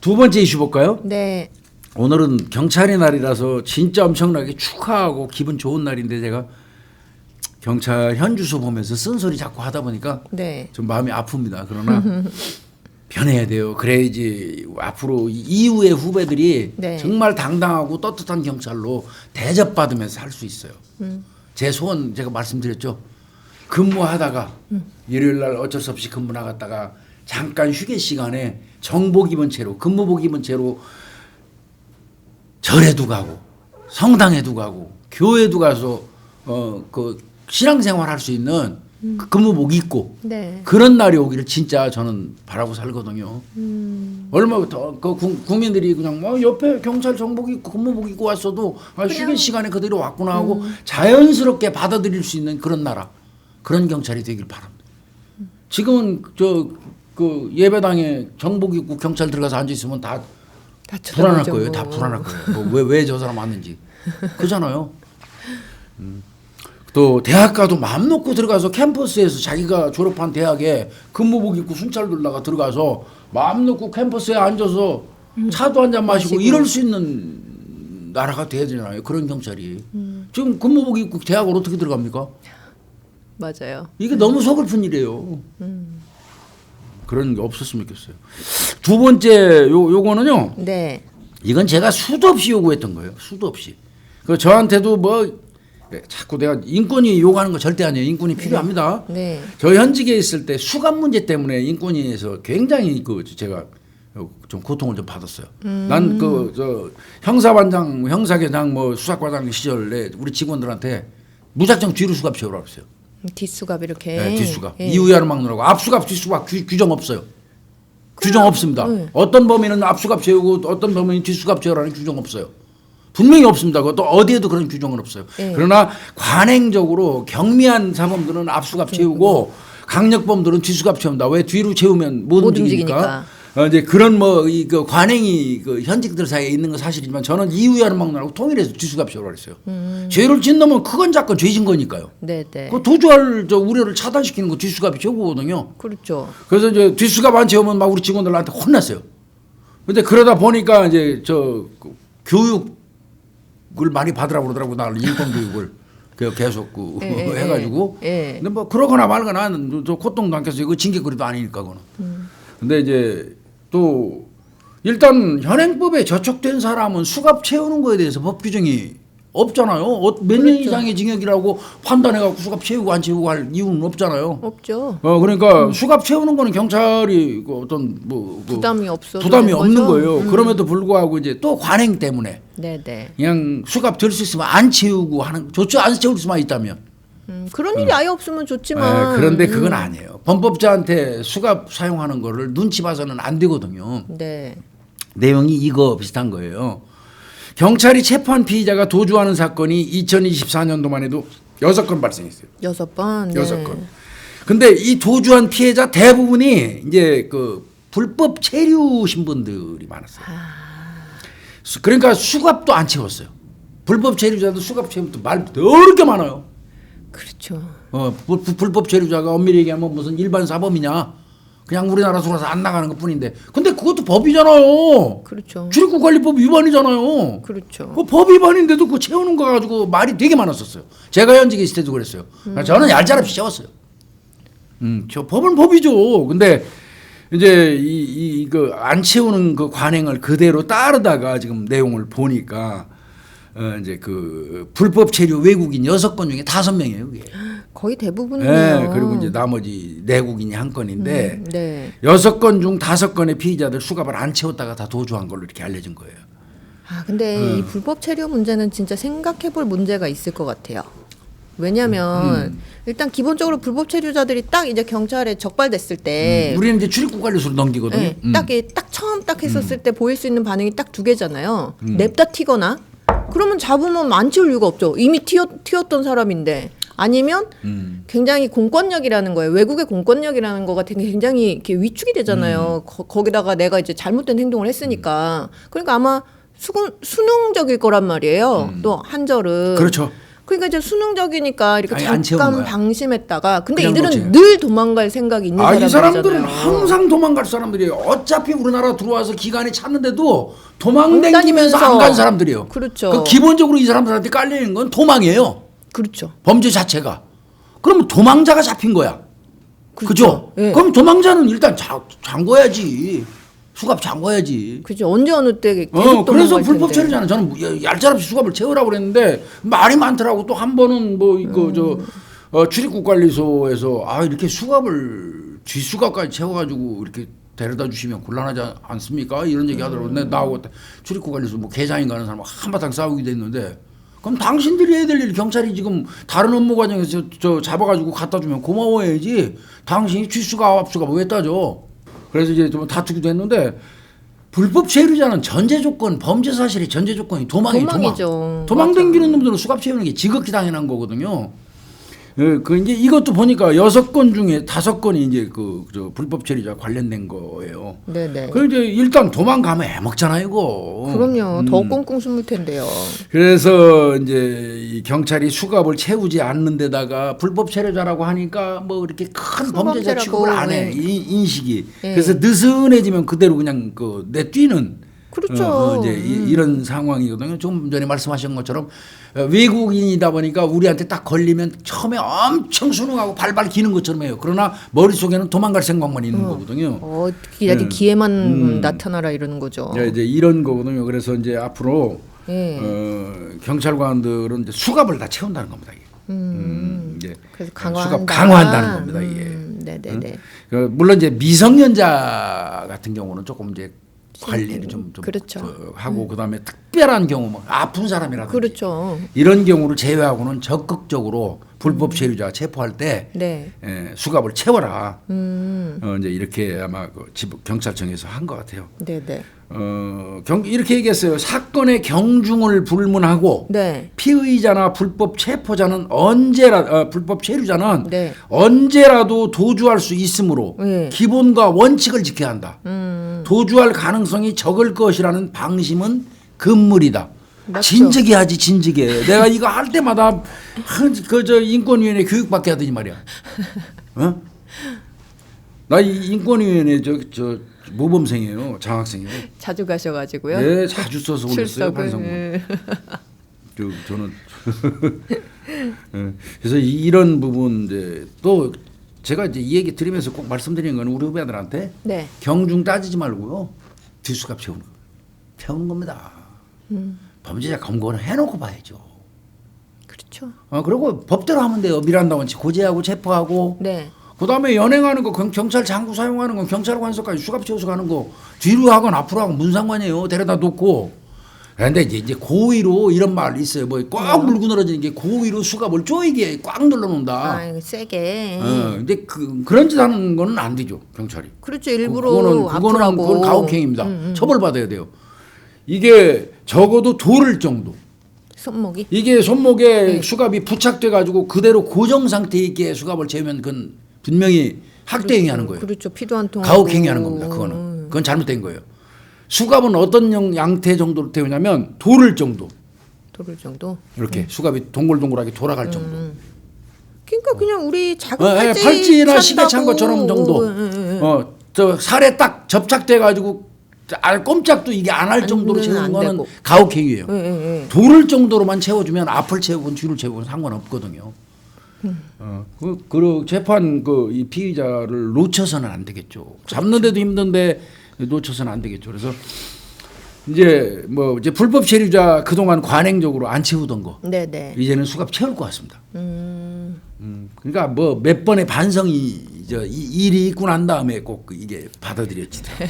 두 번째 이슈 볼까요? 네. 오늘은 경찰의 날이라서 진짜 엄청나게 축하하고 기분 좋은 날인데 제가 경찰 현주소 보면서 쓴소리 자꾸 하다 보니까 네. 좀 마음이 아픕니다. 그러나 변해야 돼요. 그래야지 앞으로 이후의 후배들이 네. 정말 당당하고 떳떳한 경찰로 대접받으면서 살 수 있어요. 제 소원 제가 말씀드렸죠. 근무하다가 일요일 날 어쩔 수 없이 근무 나갔다가 잠깐 휴게 시간에 정복 입은 채로 근무복 입은 채로 절에도 가고 성당에도 가고 교회도 가서 그 신앙생활 할 수 있는 그 근무복 입고 네. 그런 날이 오기를 진짜 저는 바라고 살거든요. 얼마부터 그 국민들이 그냥 뭐 옆에 경찰 정복 입고 근무복 입고 왔어도 휴게 시간에 그대로 왔구나 하고 자연스럽게 받아들일 수 있는 그런 나라, 그런 경찰이 되길 바랍니다. 지금은 그 예배당에 정복 입고 경찰 들어가서 앉아 있으면 다 불안할 쳐다보죠, 거예요. 뭐. 다 불안할 거예요. 뭐 왜 저 사람 왔는지. 그잖아요. 또 대학 가도 마음 놓고 들어가서 캠퍼스에서 자기가 졸업한 대학에 근무복 입고 순찰 들다가 들어가서 마음 놓고 캠퍼스에 앉아서 차도 한 잔 마시고 이럴 수 있는 나라가 돼야 되잖아요. 그런 경찰이. 지금 근무복 입고 대학을 어떻게 들어갑니까? 맞아요. 이게 너무 서글픈 일이에요. 그런 게 없었으면 좋겠어요. 두 번째 요거는요. 네. 이건 제가 수도 없이 요구했던 거예요. 수도 없이. 그 저한테도 뭐 자꾸 내가 인권위 요구하는 거 절대 아니에요. 인권이 필요합니다. 네. 저 현직에 있을 때 수갑 문제 때문에 인권위에서 굉장히 그 제가 좀 고통을 좀 받았어요. 난 그 저 형사반장, 형사계장, 뭐 수사과장 시절에 우리 직원들한테 무작정 뒤로 수갑 채우라고 했어요. 뒷수갑 이렇게. 네, 뒷수갑. 예. 이후야를 막느라고 앞수갑, 뒷수갑 규정 없어요. 규정 없습니다. 네. 어떤 범인은 앞수갑 채우고 어떤 범인은 뒷수갑 채우라는 규정 없어요. 분명히 없습니다. 그것도 어디에도 그런 규정은 없어요. 네. 그러나 관행적으로 경미한 사범들은 앞수갑 채우고 강력범들은 뒷수갑 채운다. 왜 뒤로 채우면 못 움직이니까. 이제 그런 뭐 이 그 관행이 그 현직들 사이에 있는 건 사실이지만 저는 이후야를 막느라고 통일해서 뒷수갑 채우라 그랬어요. 죄를 짓는 놈은 크건 작건 죄진 거니까요. 네, 네. 그 도주할 저 우려를 차단시키는 거 뒷수갑이 최고거든요. 그렇죠. 그래서 이제 뒷수갑 안 채우면 막 우리 직원들한테 혼났어요. 근데 그러다 보니까 이제 그 교육을 많이 받으라고 그러더라고. 나를 인권 교육을 계속 그 해가지고. 근데 뭐 그러거나 말거나 저 콧등도 안 껴서 이거 징계거리도 아니니까 그거는. 근데 이제 또 일단 현행법에 저촉된 사람은 수갑 채우는 거에 대해서 법 규정이 없잖아요. 몇 년 이상의 징역이라고 판단해갖고 수갑 채우고 안 채우고 할 이유는 없잖아요. 없죠. 그러니까 수갑 채우는 거는 경찰이 그 어떤 뭐 부담이 없어. 부담이 없는 거예요. 그럼에도 불구하고 이제 또 관행 때문에 네, 네. 그냥 수갑 들 수 있으면 안 채우고 하는 좋죠. 안 채울 수만 있다면. 그런 일이 아예 없으면 좋지만. 그런데 그건 아니에요. 범법자한테 수갑 사용하는 거를 눈치 봐서는 안 되거든요. 네. 내용이 이거 비슷한 거예요. 경찰이 체포한 피의자가 도주하는 사건이 2024년도만 해도 6건 발생했어요. 6번. 네. 6건. 근데 이 도주한 피해자 대부분이 이제 그 불법 체류신 분들이 많았어요. 그러니까 수갑도 안 채웠어요. 불법 체류자도 수갑 채우면 말 더럽게 많아요. 그렇죠. 불법 체류자가 엄밀히 얘기하면 무슨 일반 사범이냐. 그냥 우리나라 들어와서 안 나가는 것 뿐인데. 근데 그것도 법이잖아요. 그렇죠. 출입국관리법 위반이잖아요. 그렇죠. 그 법 위반인데도 그거 채우는 거 가지고 말이 되게 많았었어요. 제가 현직에 있을 때도 그랬어요. 저는 얄짤없이 채웠어요. 저 법은 법이죠. 근데 이제 그 안 채우는 그 관행을 그대로 따르다가 지금 내용을 보니까 이제 그 불법 체류 외국인 6건 중에 5명이에요, 그게. 거의 대부분이에요. 네, 그리고 이제 나머지 내국인이 1건인데 네. 6건 중 5건의 피의자들 수갑을 안 채웠다가 다 도주한 걸로 이렇게 알려진 거예요. 근데 이 불법 체류 문제는 진짜 생각해 볼 문제가 있을 것 같아요. 왜냐면 일단 기본적으로 불법 체류자들이 딱 이제 경찰에 적발됐을 때 우리는 이제 출입국 관리소로 넘기거든요. 네, 딱 처음 딱 했었을 때 보일 수 있는 반응이 딱 2개잖아요. 냅다 튀거나 그러면 잡으면 안 채울 이유가 없죠. 이미 튀었던 사람인데 아니면 굉장히 공권력이라는 거예요. 외국의 공권력이라는 거가 굉장히 이렇게 위축이 되잖아요. 거기다가 내가 이제 잘못된 행동을 했으니까. 그러니까 아마 수능적일 거란 말이에요. 또 한절은. 그렇죠. 그러니까 이제 수능적이니까 이렇게 아니, 안 채우는 잠깐 거야. 방심했다가 근데 그냥 이들은 놓치네. 늘 도망갈 생각이 있는 이 사람들은 사람들이잖아요. 항상 도망갈 사람들이에요. 어차피 우리나라 들어와서 기간이 찼는데도 도망 안 다니면서 안 간 사람들이에요. 그렇죠. 그 기본적으로 이 사람들한테 깔리는 건 도망이에요. 그렇죠. 범죄 자체가. 그러면 도망자가 잡힌 거야. 그죠? 예. 그럼 도망자는 일단 잠궈야지. 수갑 잠궈야지. 그죠. 언제 어느 때 계속 그래서 도망갈 불법 텐데. 체류자는 저는 얄짤없이 수갑을 채우라고 그랬는데 말이 많더라고. 또 한 번은 뭐 이거 출입국관리소에서 이렇게 수갑을 뒷수갑까지 채워가지고 이렇게 데려다 주시면 곤란하지 않습니까? 이런 얘기 하더라고. 근데 나하고 출입국관리소 뭐 계장인가 하는 사람 한바탕 싸우기도 했는데 그럼 당신들이 해야 될 일 경찰이 지금 다른 업무 과정에서 저 잡아가지고 갖다 주면 고마워해야지. 당신이 뒷수갑 앞수갑 왜 따져? 그래서 이제 좀 다투기도 했는데 불법 체류자는 전제 조건 범죄 사실의 전제 조건이 도망이죠. 도망 댕기는 놈들은 수갑 채우는 게 지극히 당연한 거거든요. 그 이제 이것도 보니까 6건 중에 5건이 이제 저 불법 체류자 관련된 거예요. 네네. 그 이제 일단 도망가면 해먹잖아요, 이거. 그럼요. 더 꽁꽁 숨을 텐데요. 그래서 이제 이 경찰이 수갑을 채우지 않는 데다가 불법 체류자라고 하니까 뭐 이렇게 큰 범죄자 범죄라고, 취급을 안 해. 네. 인식이. 네. 그래서 느슨해지면 그대로 그냥 내뛰는 그렇죠. 이제 이런 상황이거든요. 좀 전에 말씀하신 것처럼 외국인이다 보니까 우리한테 딱 걸리면 처음에 엄청 순응하고 발발 기는 것처럼 해요. 그러나 머릿속에는 도망갈 생각만 있는 거거든요. 아주 기회만 나타나라 이러는 거죠. 이제 이런 거거든요. 그래서 이제 앞으로 예. 경찰관들은 이제 수갑을 다 채운다는 겁니다. 이게. 이제 그래서 수갑 강화한다는 겁니다. 이게. 네네네. 물론 이제 미성년자 같은 경우는 조금 이제 관리를 좀 그렇죠. 하고 그다음에 특별한 경우 뭐 아픈 사람이라든지 그렇죠. 이런 경우를 제외하고는 적극적으로 불법 체류자 체포할 때 네. 수갑을 채워라. 이제 이렇게 아마 경찰청에서 한 것 같아요. 네네. 이렇게 얘기했어요. 사건의 경중을 불문하고 네. 피의자나 불법 체포자는 불법 체류자는 네. 언제라도 도주할 수 있으므로 네. 기본과 원칙을 지켜야 한다. 도주할 가능성이 적을 것이라는 방심은 금물이다. 맞죠. 진즉에 하지 진즉에. 내가 이거 할 때마다 저 인권위원회 교육받게 하더니 말이야. 나 이 인권위원회 저 모범생이에요. 장학생이에요. 자주 가셔가지고요. 네, 자주 써서 올렸어요. 출석을. 반성문. 저는 그래서 이런 부분 이제 또 제가 이제 이 얘기 드리면서 꼭 말씀드리는 건 우리 후배들한테 네. 경중 따지지 말고요. 뒷수갑 채우는 겁니다. 범죄자 검거는 해놓고 봐야죠. 그렇죠. 그리고 법대로 하면 돼요. 미란다 원칙 고지하고 체포하고. 네. 그다음에 연행하는 거 경찰 장구 사용하는 건 경찰관서까지 수갑 채워서 가는 거 뒤로 하건 앞으로 하건 무슨 상관이에요. 데려다 놓고. 그런데 이제 고의로 이런 말이 있어요. 뭐 꽉 물고 늘어지는 게 고의로 수갑을 쪼이게 꽉 눌러놓는다. 이거 세게. 근데 그런 짓 하는 거는 안 되죠. 경찰이. 그렇죠. 일부러 그거는 아프라고. 그건 가혹행위입니다. 처벌받아야 돼요. 이게 적어도 돌을 정도. 손목이. 이게 손목에 수갑이 부착돼 가지고 그대로 고정 상태에 있게 수갑을 채우면 그건 분명히 학대행위 하는 거예요. 그렇죠. 피도 한 통. 가혹행위 하는 겁니다. 그거는. 그건 잘못된 거예요. 수갑은 어떤 양태 정도로 태우냐면 돌을 정도. 돌을 정도. 이렇게 수갑이 동글동글하게 돌아갈 정도. 그러니까 그냥 우리 작은 팔찌나 시계 찬 찬다고. 것처럼 정도. 저 살에 딱 접착돼 가지고 꼼짝도 이게 안 할 정도로 채우는 안 거는 되고. 가혹행위예요. 돌을 정도로만 채워주면 앞을 채우건 뒤를 채우건 상관없거든요. 그 재판 이 피의자를 놓쳐서는 안 되겠죠. 잡는데도 힘든데 놓쳐서는 안 되겠죠. 그래서 이제 불법 체류자 그동안 관행적으로 안 채우던 거, 네네. 이제는 수갑 채울 것 같습니다. 그러니까 몇 번의 반성이 일이 있고 난 다음에 꼭 이게 받아들여지더라고요.